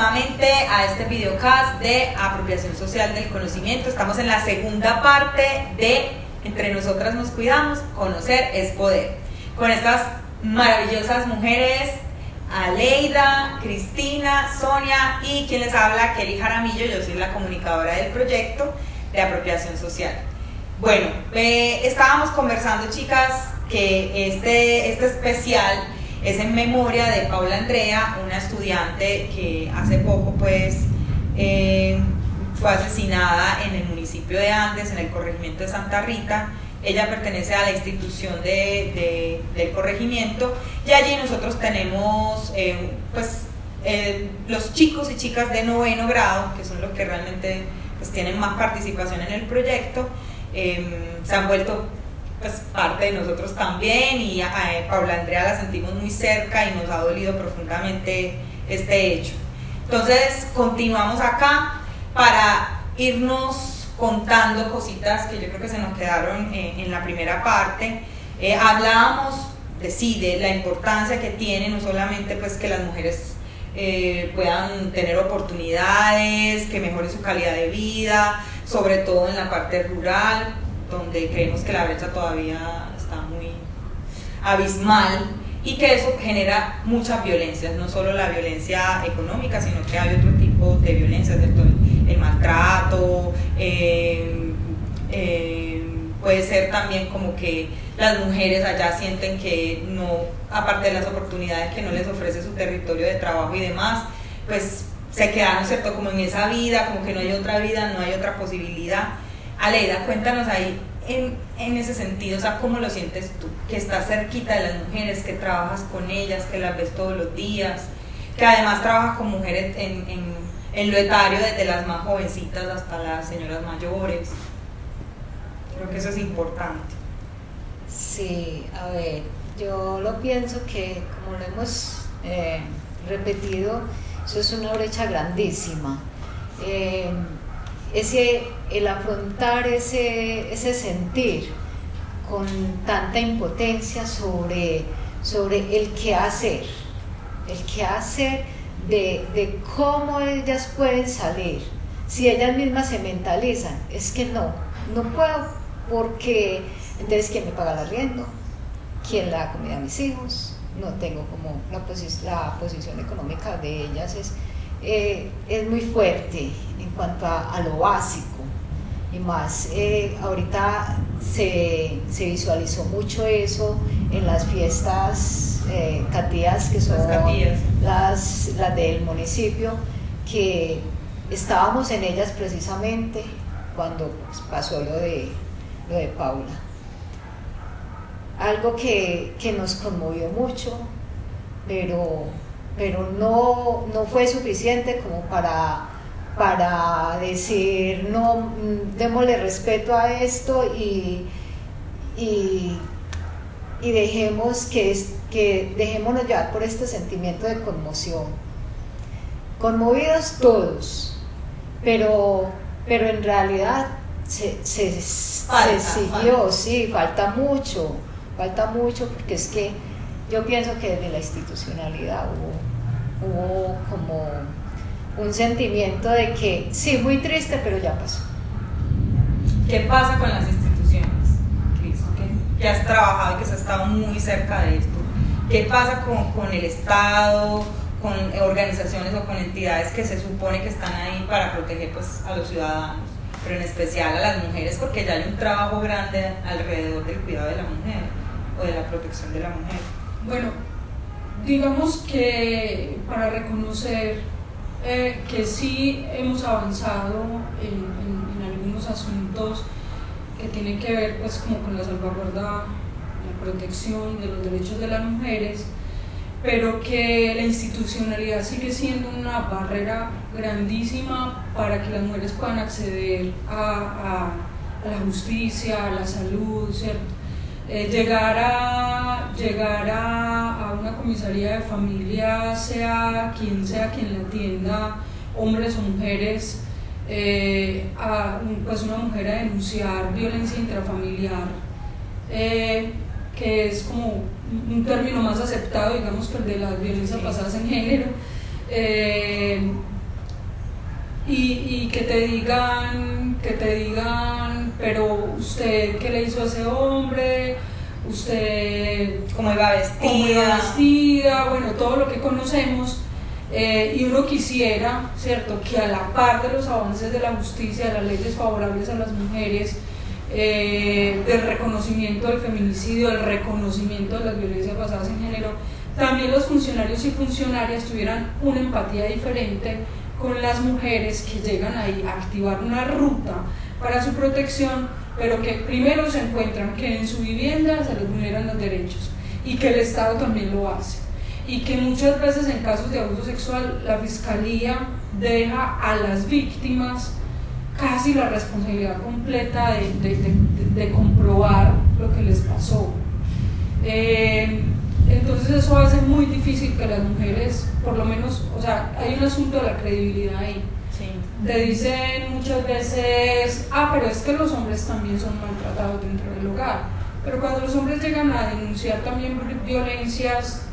nuevamente a este videocast de apropiación social del conocimiento. Estamos en la segunda parte de Entre nosotras nos cuidamos, conocer es poder. Con estas maravillosas mujeres, Aleida, Cristina, Sonia y quien les habla, Kelly Jaramillo. Yo soy la comunicadora del proyecto de apropiación social. Bueno, estábamos conversando, chicas, que este especial es en memoria de Paula Andrea, una estudiante que hace poco pues fue asesinada en el municipio de Andes, en el corregimiento de Santa Rita. Ella pertenece a la institución del corregimiento y allí nosotros tenemos los chicos y chicas de 9º grado, que son los que realmente pues tienen más participación en el proyecto. Se han vuelto pues parte de nosotros también, y a Paula Andrea la sentimos muy cerca y nos ha dolido profundamente este hecho. Entonces continuamos acá para irnos contando cositas que yo creo que se nos quedaron en la primera parte. Hablábamos de la importancia que tiene no solamente pues que las mujeres puedan tener oportunidades, que mejoren su calidad de vida, sobre todo en la parte rural, donde creemos que la brecha todavía está muy abismal, y que eso genera muchas violencias, no solo la violencia económica, sino que hay otro tipo de violencias, el maltrato, puede ser también como que las mujeres allá sienten que no, aparte de las oportunidades que no les ofrece su territorio de trabajo y demás, pues se quedan, ¿cierto?, como en esa vida, como que no hay otra vida, no hay otra posibilidad. Aleida, cuéntanos ahí en ese sentido, o sea, ¿cómo lo sientes tú? Que estás cerquita de las mujeres, que trabajas con ellas, que las ves todos los días, que además trabajas con mujeres en lo etario, desde las más jovencitas hasta las señoras mayores. Creo que eso es importante. Sí, a ver, yo lo pienso que, como lo hemos repetido, eso es una brecha grandísima. El afrontar ese sentir con tanta impotencia sobre el qué hacer de cómo ellas pueden salir. Si ellas mismas se mentalizan, es que no puedo, porque entonces ¿quién me paga el arriendo? ¿Quién le da comida a mis hijos? No tengo como la posición económica de ellas es muy fuerte en cuanto a lo básico, y más ahorita se visualizó mucho eso en las fiestas catías, que son las del municipio, que estábamos en ellas precisamente cuando pues, pasó lo de Paula. Algo que nos conmovió mucho, pero no fue suficiente como para decir no, démosle respeto a esto y dejémonos llevar por este sentimiento de conmoción. Conmovidos todos, pero en realidad se siguió, sí, falta mucho, porque es que yo pienso que desde la institucionalidad hubo como un sentimiento de que sí, muy triste, pero ya pasó. ¿Qué pasa con las instituciones, Cris? Que has trabajado y que has estado muy cerca de esto. ¿Qué pasa con el Estado, con organizaciones o con entidades que se supone que están ahí para proteger pues, a los ciudadanos, pero en especial a las mujeres, porque ya hay un trabajo grande alrededor del cuidado de la mujer o de la protección de la mujer? Bueno, digamos que para reconocer que sí hemos avanzado en algunos asuntos que tienen que ver pues como con la salvaguarda, la protección de los derechos de las mujeres, pero que la institucionalidad sigue siendo una barrera grandísima para que las mujeres puedan acceder a la justicia, a la salud, ¿cierto? Llegar a una comisaría de familia, sea quien la atienda, hombres o mujeres, pues una mujer a denunciar violencia intrafamiliar, que es como un término más aceptado, digamos, que el de las violencias basadas en género, y que te digan, pero usted, ¿qué le hizo a ese hombre? Usted, cómo iba vestida, bueno, todo lo que conocemos. Y uno quisiera, ¿cierto?, que a la par de los avances de la justicia, de las leyes favorables a las mujeres, del reconocimiento del feminicidio, del reconocimiento de las violencias basadas en género, también los funcionarios y funcionarias tuvieran una empatía diferente con las mujeres que llegan ahí a activar una ruta para su protección, pero que primero se encuentran que en su vivienda se les vulneran los derechos y que el Estado también lo hace. Y que muchas veces en casos de abuso sexual la Fiscalía deja a las víctimas casi la responsabilidad completa de comprobar lo que les pasó. Entonces eso hace muy difícil que las mujeres, por lo menos, o sea, hay un asunto de la credibilidad ahí. Sí. Te dicen muchas veces, pero es que los hombres también son maltratados dentro del hogar. Pero cuando los hombres llegan a denunciar también violencias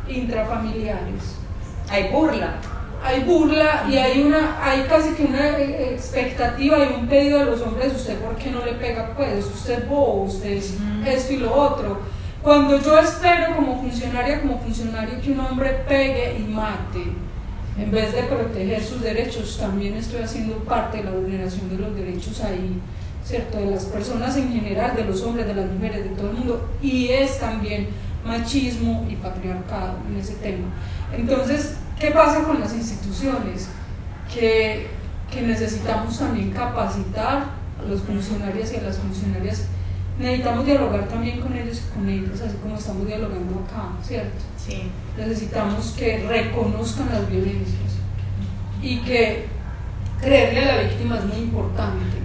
intrafamiliares, hay burla. Hay burla y hay casi que una expectativa y un pedido de los hombres: ¿usted por qué no le pega? Pues usted es bobo, usted es esto y lo otro. Cuando yo espero como funcionario que un hombre pegue y mate, en vez de proteger sus derechos, también estoy haciendo parte de la vulneración de los derechos ahí, ¿cierto?, de las personas en general, de los hombres, de las mujeres, de todo el mundo, y es también machismo y patriarcado en ese tema. Entonces, ¿qué pasa con las instituciones? Que necesitamos también capacitar a los funcionarios y a las funcionarias. Necesitamos dialogar también con ellos y con ellas, así como estamos dialogando acá, ¿cierto? Sí. Necesitamos que reconozcan las violencias y que creerle a la víctima es muy importante.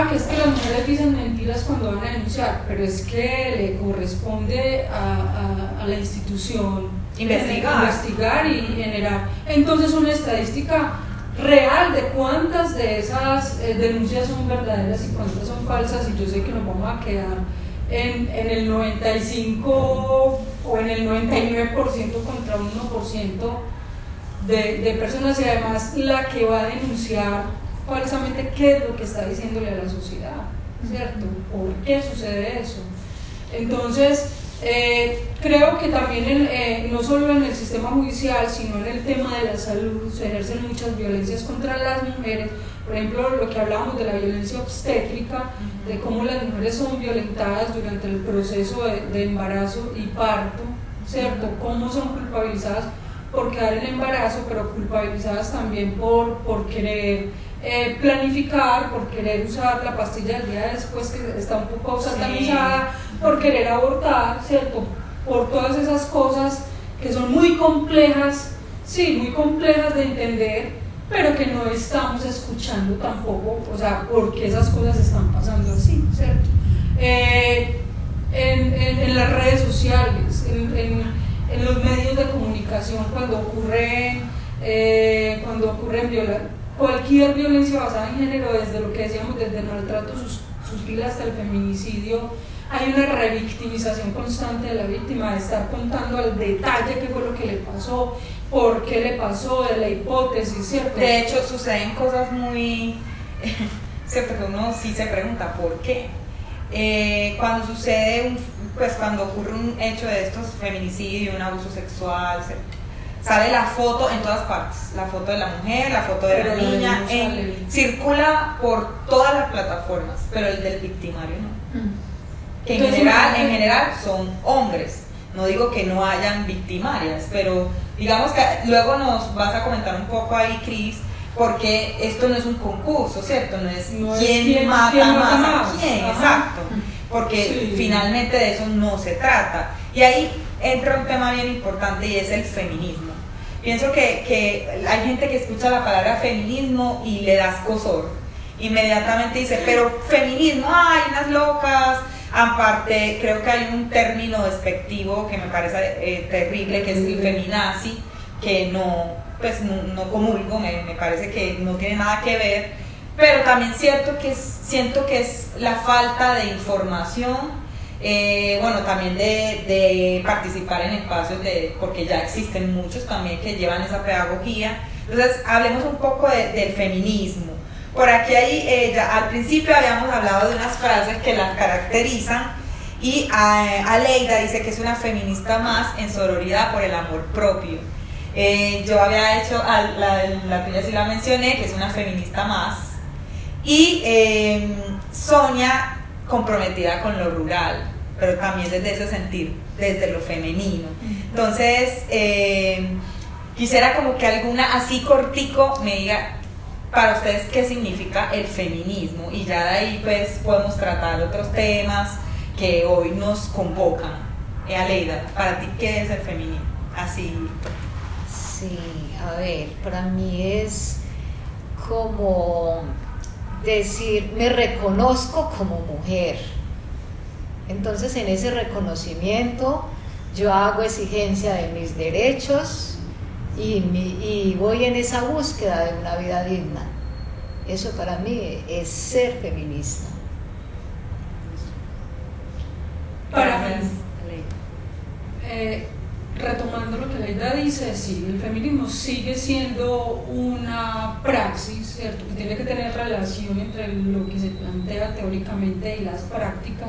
Que es que las mujeres dicen mentiras cuando van a denunciar, pero es que le corresponde a la institución investigar y generar entonces una estadística real de cuántas de esas denuncias son verdaderas y cuántas son falsas, y yo sé que nos vamos a quedar en el 95 o en el 99% contra un 1% de personas, y además la que va a denunciar falsamente qué es lo que está diciéndole a la sociedad, ¿cierto? ¿Por qué sucede eso? Entonces, creo que también no solo en el sistema judicial, sino en el tema de la salud se ejercen muchas violencias contra las mujeres. Por ejemplo, lo que hablábamos de la violencia obstétrica, de cómo las mujeres son violentadas durante el proceso de embarazo y parto, ¿cierto? Cómo son culpabilizadas por quedar en embarazo, pero culpabilizadas también por querer planificar, por querer usar la pastilla del día después, que está un poco satanizada, por querer abortar, ¿cierto? Por todas esas cosas que son muy complejas, muy complejas de entender, pero que no estamos escuchando tampoco, o sea, porque esas cosas están pasando así, ¿cierto? En las redes sociales, en los medios de comunicación, cuando ocurren cualquier violencia basada en género, desde lo que decíamos, desde el maltrato sutil hasta el feminicidio, hay una revictimización constante de la víctima, de estar contando al detalle qué fue lo que le pasó, por qué le pasó, de la hipótesis, ¿cierto? De hecho, suceden cosas muy... ¿cierto? Que uno sí se pregunta ¿por qué? Cuando sucede, cuando ocurre un hecho de estos, feminicidio, un abuso sexual, sale la foto en todas partes, la foto de la mujer, la foto de la niña, circula por todas las plataformas, pero el del victimario no. Que en general son hombres. No digo que no hayan victimarias, pero digamos que luego nos vas a comentar un poco ahí, Cris, porque esto no es un concurso, ¿cierto? No es quién mata más a quién, exacto, porque finalmente de eso no se trata. Y ahí entra un tema bien importante, y es el feminismo. Pienso que hay gente que escucha la palabra feminismo y le da escozor. Inmediatamente dice, pero feminismo, hay unas locas. Aparte, creo que hay un término despectivo que me parece terrible, que es el feminazi, que no comulgo, me parece que no tiene nada que ver, pero también siento que es la falta de información, también de participar en espacios porque ya existen muchos también que llevan esa pedagogía, Entonces, hablemos un poco del feminismo. Por aquí al principio habíamos hablado de unas frases que la caracterizan y Aleida dice que es una feminista más en sororidad por el amor propio. Yo había hecho, la tuya sí la mencioné, que es una feminista más. Y Sonia, comprometida con lo rural, pero también desde ese sentir, desde lo femenino. Entonces, quisiera como que alguna así cortico me diga para ustedes qué significa el feminismo, y ya de ahí pues podemos tratar otros temas que hoy nos convocan. Aleida, para ti, ¿qué es el feminismo? Así. Sí, a ver, para mí es como decir, me reconozco como mujer. Entonces, en ese reconocimiento, yo hago exigencia de mis derechos y voy en esa búsqueda de una vida digna. Eso para mí es ser feminista. Para mí, retomando lo que Aleida dice, sí, el feminismo sigue siendo una praxis, ¿cierto?, que tiene que tener relación entre lo que se plantea teóricamente y las prácticas,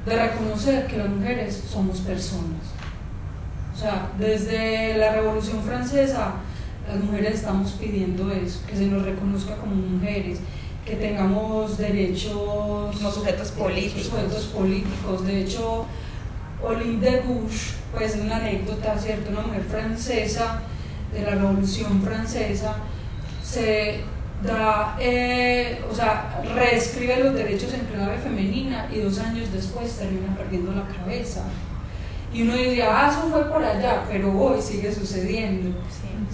de reconocer que las mujeres somos personas. O sea, desde la Revolución Francesa, las mujeres estamos pidiendo eso, que se nos reconozca como mujeres, que tengamos derechos como sujetos políticos. De hecho, Olympe de Gouges, pues es una anécdota, ¿cierto? Una mujer francesa de la Revolución Francesa se da, reescribe los derechos en clave femenina y 2 años después termina perdiendo la cabeza. Y uno diría, eso fue por allá, pero hoy sigue sucediendo,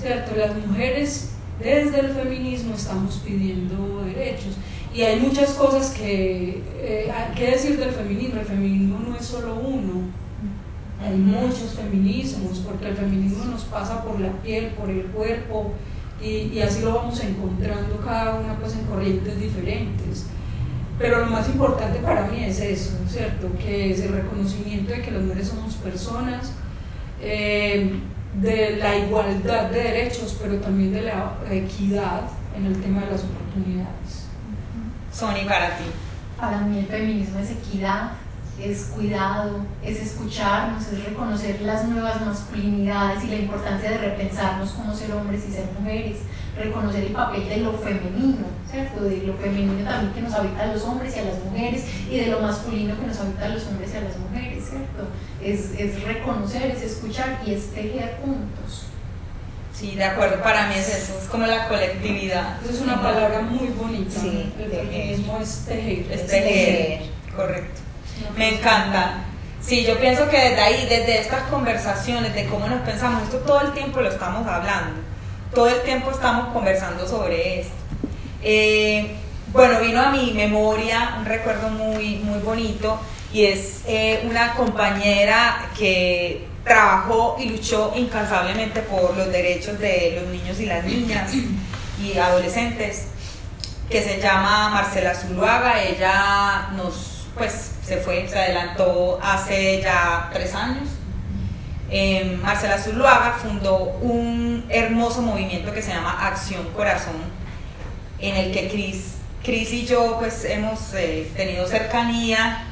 ¿cierto? Las mujeres desde el feminismo estamos pidiendo derechos. Y hay muchas cosas que hay que decir del feminismo. El feminismo no es solo uno, hay muchos feminismos, porque el feminismo nos pasa por la piel, por el cuerpo, y así lo vamos encontrando cada una pues en corrientes diferentes. Pero lo más importante para mí es eso, ¿cierto? Que es el reconocimiento de que las mujeres somos personas, de la igualdad de derechos, pero también de la equidad en el tema de las oportunidades. Sony, para ti. Para mí el feminismo es equidad, es cuidado, es escucharnos, es reconocer las nuevas masculinidades y la importancia de repensarnos como ser hombres y ser mujeres, reconocer el papel de lo femenino, ¿cierto? De lo femenino también que nos habita a los hombres y a las mujeres, y de lo masculino que nos habita a los hombres y a las mujeres, ¿cierto? Es reconocer, es escuchar y es tejer juntos. Sí, de acuerdo, para mí es eso, es como la colectividad. Esa es una palabra muy bonita. Sí, el feminismo es tejer. Es tejer, correcto. Me encanta. Sí, yo pienso que desde ahí, desde estas conversaciones, de cómo nos pensamos, esto todo el tiempo lo estamos hablando, todo el tiempo estamos conversando sobre esto. Bueno, vino a mi memoria un recuerdo muy, muy bonito, y es una compañera que trabajó y luchó incansablemente por los derechos de los niños y las niñas y adolescentes, que se llama Marcela Zuluaga. Ella se adelantó hace ya 3 años. Marcela Zuluaga fundó un hermoso movimiento que se llama Acción Corazón, en el que Cris y yo pues hemos tenido cercanía.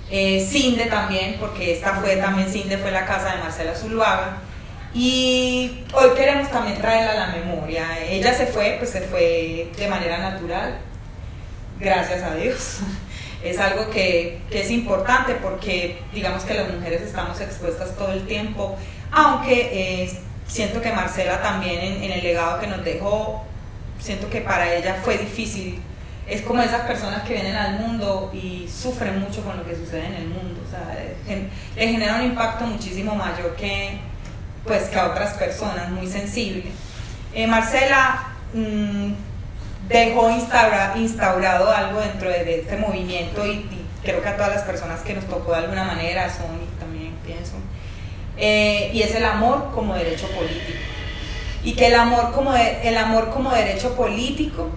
Cinde también, porque Cinde fue la casa de Marcela Zuluaga, y hoy queremos también traerla a la memoria. Ella se fue de manera natural, gracias a Dios. Es algo que es importante, porque digamos que las mujeres estamos expuestas todo el tiempo, aunque siento que Marcela también en el legado que nos dejó, siento que para ella fue difícil. Es como esas personas que vienen al mundo y sufren mucho con lo que sucede en el mundo, o sea, le genera un impacto muchísimo mayor que a otras personas, muy sensible. Marcela dejó instaurado algo dentro de este movimiento, y creo que a todas las personas que nos tocó de alguna manera, Sony también pienso, y es el amor como derecho político, y que el amor como derecho político,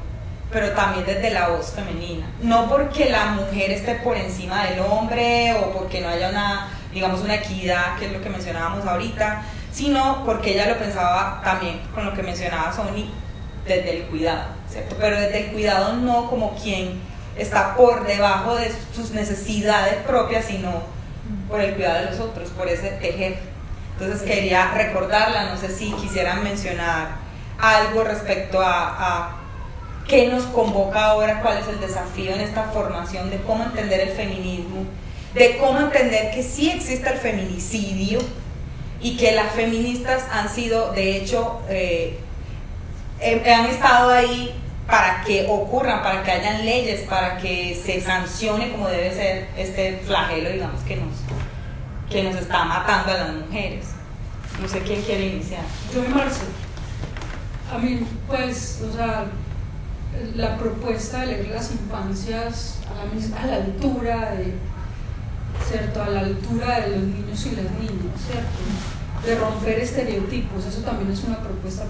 pero también desde la voz femenina, no porque la mujer esté por encima del hombre o porque no haya una equidad, que es lo que mencionábamos ahorita, sino porque ella lo pensaba también con lo que mencionaba Sony, desde el cuidado, ¿cierto? Pero desde el cuidado no como quien está por debajo de sus necesidades propias, sino por el cuidado de los otros, por ese tejer. Entonces quería recordarla, no sé si quisieran mencionar algo respecto a qué nos convoca ahora, cuál es el desafío en esta formación de cómo entender el feminismo, de cómo entender que sí existe el feminicidio y que las feministas han sido, de hecho, han estado ahí para que ocurran, para que hayan leyes, para que se sancione como debe ser este flagelo, digamos, que nos está matando a las mujeres. No sé quién quiere iniciar. Yo y Marce. A mí, pues, o sea, la propuesta de leer las infancias a la altura de, ¿cierto? A la altura de los niños y las niñas, ¿cierto? De romper estereotipos, eso también es una propuesta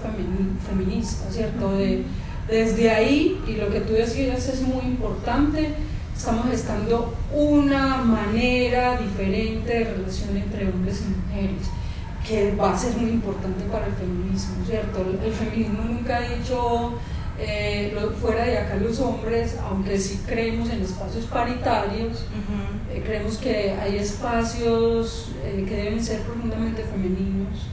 feminista, ¿cierto? Desde ahí, y lo que tú decías es muy importante, estamos gestando una manera diferente de relación entre hombres y mujeres, que va a ser muy importante para el feminismo, ¿cierto? El feminismo nunca ha dicho fuera de acá los hombres, aunque sí creemos en espacios paritarios, creemos que hay espacios que deben ser profundamente femeninos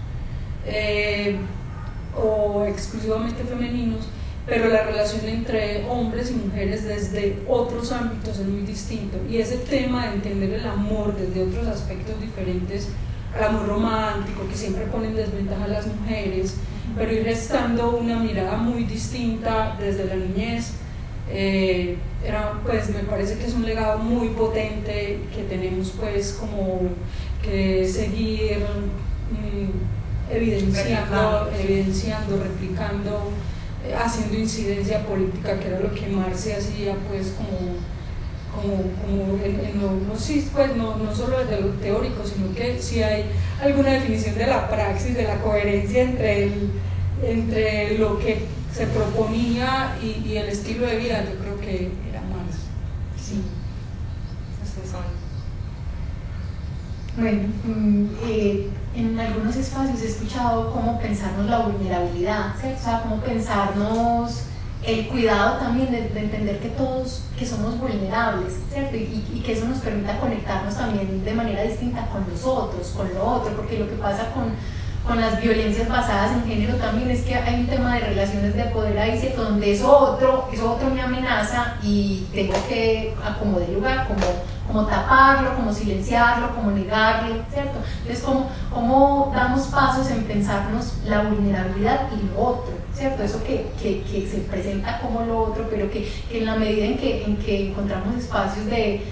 o exclusivamente femeninos, pero la relación entre hombres y mujeres desde otros ámbitos es muy distinto, y ese tema de entender el amor desde otros aspectos diferentes al amor romántico, que siempre pone en desventaja a las mujeres, pero ir gestando una mirada muy distinta desde la niñez, pues me parece que es un legado muy potente que tenemos pues como que seguir evidenciando, replicando, haciendo incidencia política, que era lo que Marce hacía pues como no solo desde lo teórico, sino que si hay alguna definición de la praxis, de la coherencia entre lo que se proponía y el estilo de vida, yo creo que era Marce. Sí. Bueno, en algunos espacios he escuchado cómo pensarnos la vulnerabilidad, ¿cierto? O sea, cómo pensarnos el cuidado también de entender que todos que somos vulnerables, ¿cierto? Y que eso nos permita conectarnos también de manera distinta con los otros, con lo otro, porque lo que pasa con las violencias basadas en género también es que hay un tema de relaciones de poder ahí, ¿cierto? Donde eso otro me amenaza y tengo que acomodar lugar, como taparlo, como silenciarlo, como negarlo, ¿cierto? Entonces, ¿cómo damos pasos en pensarnos la vulnerabilidad y lo otro, ¿cierto? Eso que se presenta como lo otro, pero que en la medida en que encontramos espacios de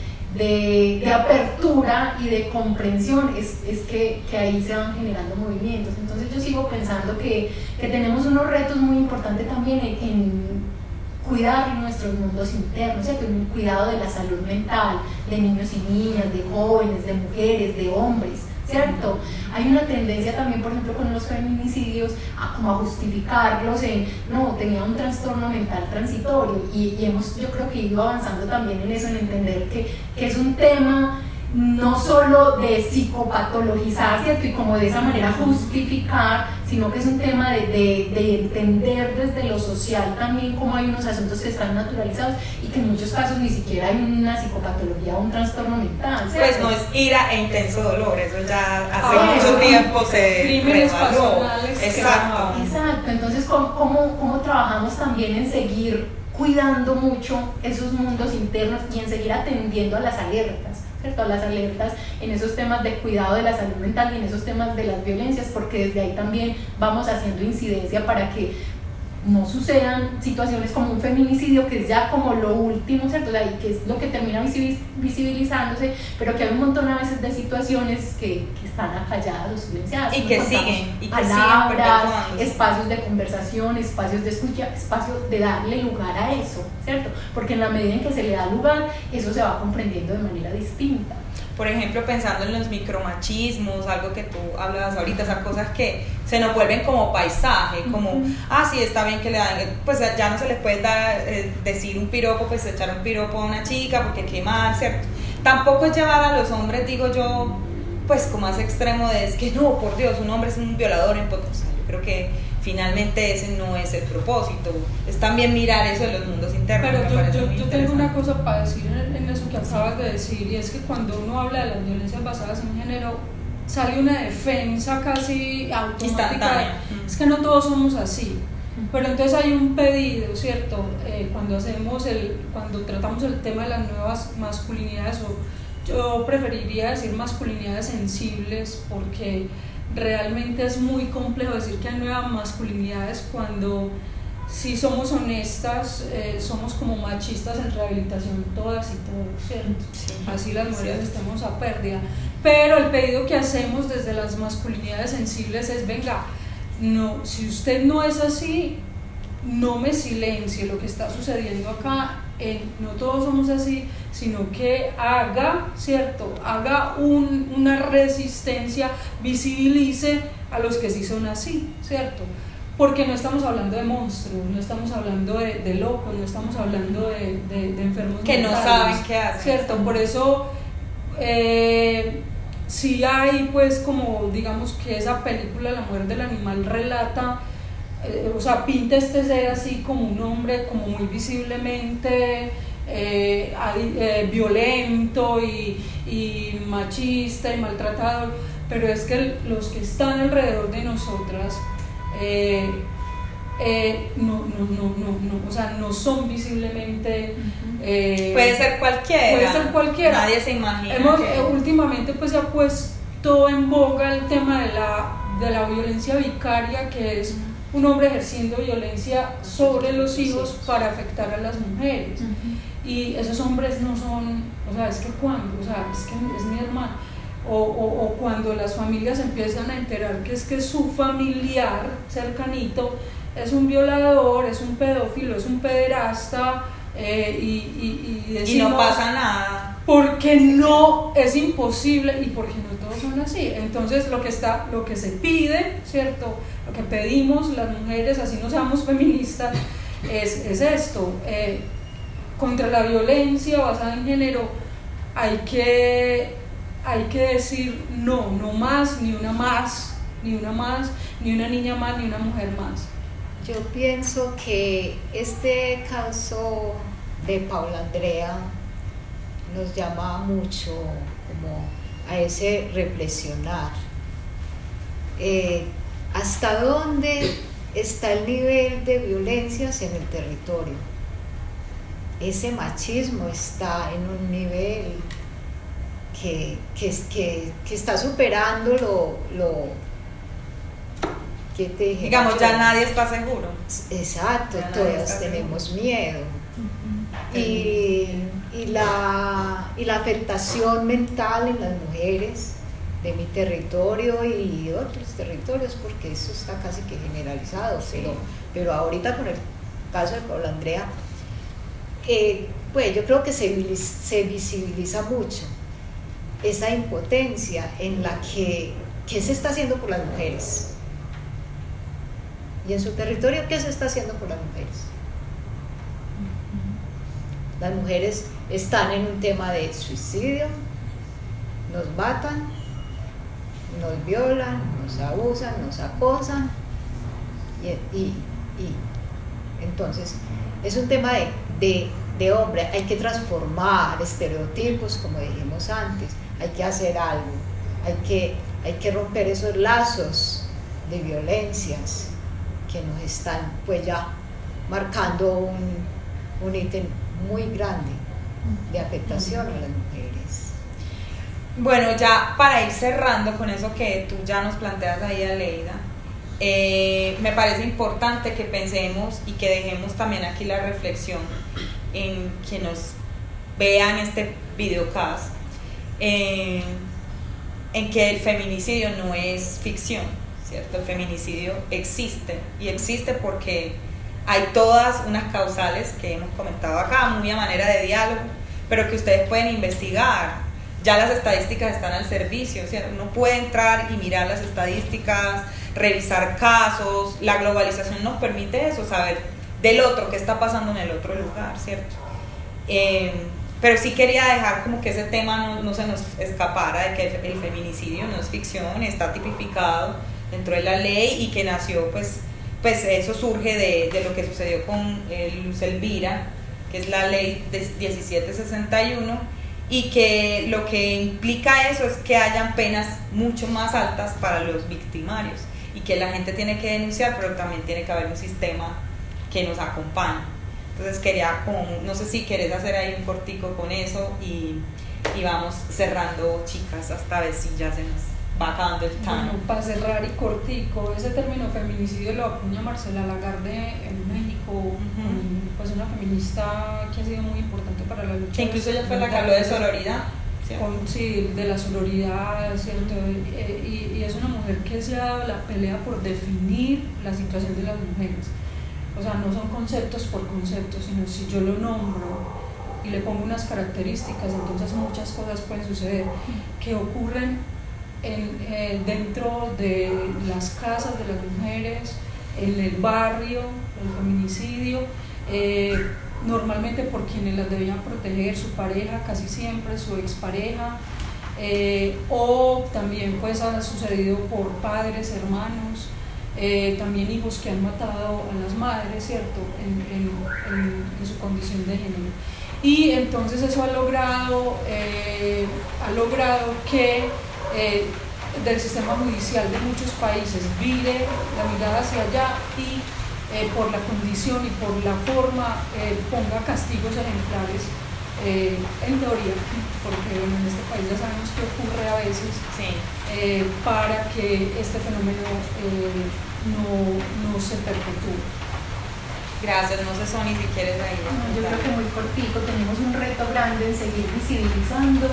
apertura y de comprensión es que ahí se van generando movimientos. Entonces yo sigo pensando que tenemos unos retos muy importantes también en cuidar nuestros mundos internos, ¿cierto? En el cuidado de la salud mental de niños y niñas, de jóvenes, de mujeres, de hombres, ¿cierto? Hay una tendencia también, por ejemplo, con los feminicidios como a justificarlos en, no, tenía un trastorno mental transitorio, y hemos, yo creo que ido avanzando también en eso, en entender que es un tema no solo de psicopatologizar, ¿cierto? Y como de esa manera justificar, sino que es un tema de entender desde lo social también cómo hay unos asuntos que están naturalizados y que en muchos casos ni siquiera hay una psicopatología o un trastorno mental, ¿cierto? Pues no es ira e intenso dolor, eso ya hace mucho tiempo se revaló. Exacto, entonces ¿cómo trabajamos también en seguir cuidando mucho esos mundos internos y en seguir atendiendo a las alertas, ¿cierto? A las alertas en esos temas de cuidado de la salud mental y en esos temas de las violencias, porque desde ahí también vamos haciendo incidencia para que no sucedan situaciones como un feminicidio, que es ya como lo último, ¿cierto? O sea, y que es lo que termina visibilizándose, pero que hay un montón a veces de situaciones que están acalladas o silenciadas. Y que siguen, palabras, espacios de conversación, espacios de escucha, espacios de darle lugar a eso, ¿cierto? Porque en la medida en que se le da lugar, eso se va comprendiendo de manera distinta. Por ejemplo, pensando en los micromachismos, algo que tú hablabas ahorita, esas cosas que se nos vuelven como paisaje, como, sí, está bien que le dan, pues ya no se les puede dar, decir un piropo, pues echar un piropo a una chica, porque qué mal, ¿cierto? Tampoco es llevar a los hombres, digo yo, pues como a ese extremo de es que no, por Dios, un hombre es un violador en potencia. Yo creo que finalmente ese no es el propósito, es también mirar eso de los mundos internos. Pero yo tengo una cosa para decir en eso que acabas de decir, y es que cuando uno habla de las violencias basadas en género, sale una defensa casi automática, es que no todos somos así. Pero entonces hay un pedido, ¿cierto? Cuando tratamos el tema de las nuevas masculinidades, yo preferiría decir masculinidades sensibles, porque realmente es muy complejo decir que hay nuevas masculinidades cuando, si somos honestas, somos como machistas en rehabilitación todas y todos, ¿cierto? Sí, así las mujeres estemos a pérdida. Pero el pedido que hacemos desde las masculinidades sensibles es, venga, no, si usted no es así, no me silencie lo que está sucediendo acá, no todos somos así, sino que haga, ¿cierto? Haga una resistencia, visibilice a los que sí son así, ¿cierto? Porque no estamos hablando de monstruos, no estamos hablando de locos, no estamos hablando de enfermos que mentales, no saben qué hacen, ¿cierto? Por eso sí hay, pues, como digamos que esa película La mujer del animal relata, o sea, pinta este ser así como un hombre como muy visiblemente violento y machista y maltratador, pero es que los que están alrededor de nosotras o sea, no son visiblemente puede ser cualquiera, nadie se imagina últimamente pues se ha puesto en boga el tema de la violencia vicaria, que es un hombre ejerciendo violencia sobre los hijos para afectar a las mujeres. Y esos hombres no son, o sea, es que cuando, o sea, es que es mi hermano, o cuando las familias empiezan a enterar que es que su familiar cercanito es un violador, es un pedófilo, es un pederasta, y decimos, y no pasa nada. Porque no, es imposible, y porque no todos son así. Entonces lo que se pide, ¿cierto? Lo que pedimos las mujeres, así no seamos feministas, es esto, contra la violencia basada en género hay que decir no más, ni una más, ni una más, ni una niña más, ni una mujer más. Yo pienso que este caso de Paula Andrea nos llama mucho como a ese reflexionar. ¿Hasta dónde está el nivel de violencias en el territorio? Ese machismo está en un nivel que está superando lo que te dije. Digamos, ya nadie está seguro. Exacto, todas tenemos miedo. Y la afectación mental en las mujeres de mi territorio y otros territorios, porque eso está casi que generalizado, sí. pero ahorita con el caso de Paula Andrea, pues yo creo que se visibiliza mucho esa impotencia en la que ¿qué se está haciendo por las mujeres? Y en su territorio, ¿qué se está haciendo por las mujeres? Las mujeres están en un tema de suicidio, nos matan, nos violan, nos abusan, nos acosan, y entonces es un tema de hombre. Hay que transformar estereotipos, como dijimos antes, hay que hacer algo, hay que romper esos lazos de violencias que nos están pues ya marcando un ítem muy grande de afectación a las mujeres. Bueno, ya para ir cerrando con eso que tú ya nos planteas ahí, Aleida, me parece importante que pensemos y que dejemos también aquí la reflexión en que nos vean este videocast, en que el feminicidio no es ficción, ¿cierto? El feminicidio existe, y existe porque hay todas unas causales que hemos comentado acá, muy a manera de diálogo, pero que ustedes pueden investigar. Ya las estadísticas están al servicio, ¿cierto? Uno puede entrar y mirar las estadísticas, revisar casos. La globalización nos permite eso, saber del otro, qué está pasando en el otro lugar, ¿cierto? pero sí quería dejar como que ese tema no se nos escapara, de que el feminicidio no es ficción, está tipificado dentro de la ley y que nació pues eso surge de lo que sucedió con Luz Elvira, que es la ley de 1761, y que lo que implica eso es que hayan penas mucho más altas para los victimarios y que la gente tiene que denunciar, pero también tiene que haber un sistema que nos acompañe. Entonces quería, no sé si querés hacer ahí un cortico con eso y vamos cerrando, chicas, hasta ver si ya se nos va acabando el time. Bueno, para cerrar y cortico, ese término feminicidio lo acuña Marcela Lagarde en México, pues una feminista que ha sido muy importante para la lucha. Que incluso ella fue la que habló de sororidad. Sí, de la sororidad, ¿cierto? Y es una mujer que se ha dado la pelea por definir la situación de las mujeres. O sea, no son conceptos por conceptos, sino si yo lo nombro y le pongo unas características, entonces muchas cosas pueden suceder que ocurren dentro de las casas de las mujeres, en el barrio, el feminicidio, normalmente por quienes las debían proteger, su pareja, casi siempre su expareja, o también pues ha sucedido por padres, hermanos, también hijos que han matado a las madres, ¿cierto?, en su condición de género. Y entonces eso ha logrado que del sistema judicial de muchos países vire la mirada hacia allá y por la condición y por la forma ponga castigos ejemplares, en teoría, porque en este país ya sabemos que ocurre a veces, sí. Para que este fenómeno no se perpetúe. Gracias, no sé Sony si quieres ahí. No, yo creo que muy cortico, tenemos un reto grande en seguir visibilizando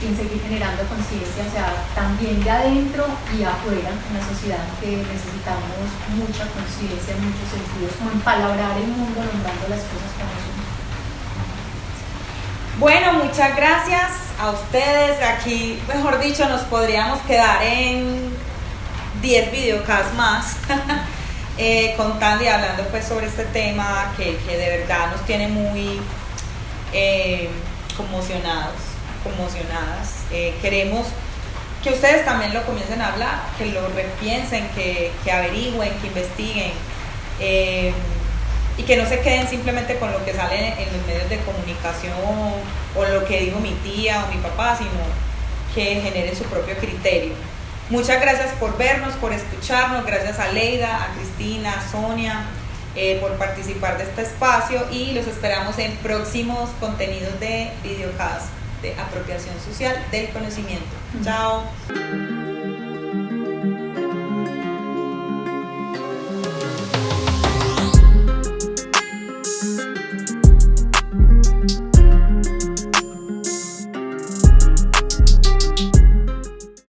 y en seguir generando conciencia, o sea, también de adentro y afuera, en la sociedad que necesitamos mucha conciencia en muchos sentidos, como empalabrar el mundo nombrando las cosas como son. Bueno, muchas gracias a ustedes. Aquí, mejor dicho, nos podríamos quedar en 10 videocasts más contando y hablando pues sobre este tema que de verdad nos tiene muy conmocionadas. Queremos que ustedes también lo comiencen a hablar, que lo repiensen, que averigüen, que investiguen, y que no se queden simplemente con lo que sale en los medios de comunicación o lo que dijo mi tía o mi papá, sino que generen su propio criterio. Muchas gracias por vernos, por escucharnos, gracias a Leida, a Cristina, a Sonia, por participar de este espacio, y los esperamos en próximos contenidos de videocast de apropiación social del conocimiento. Chao.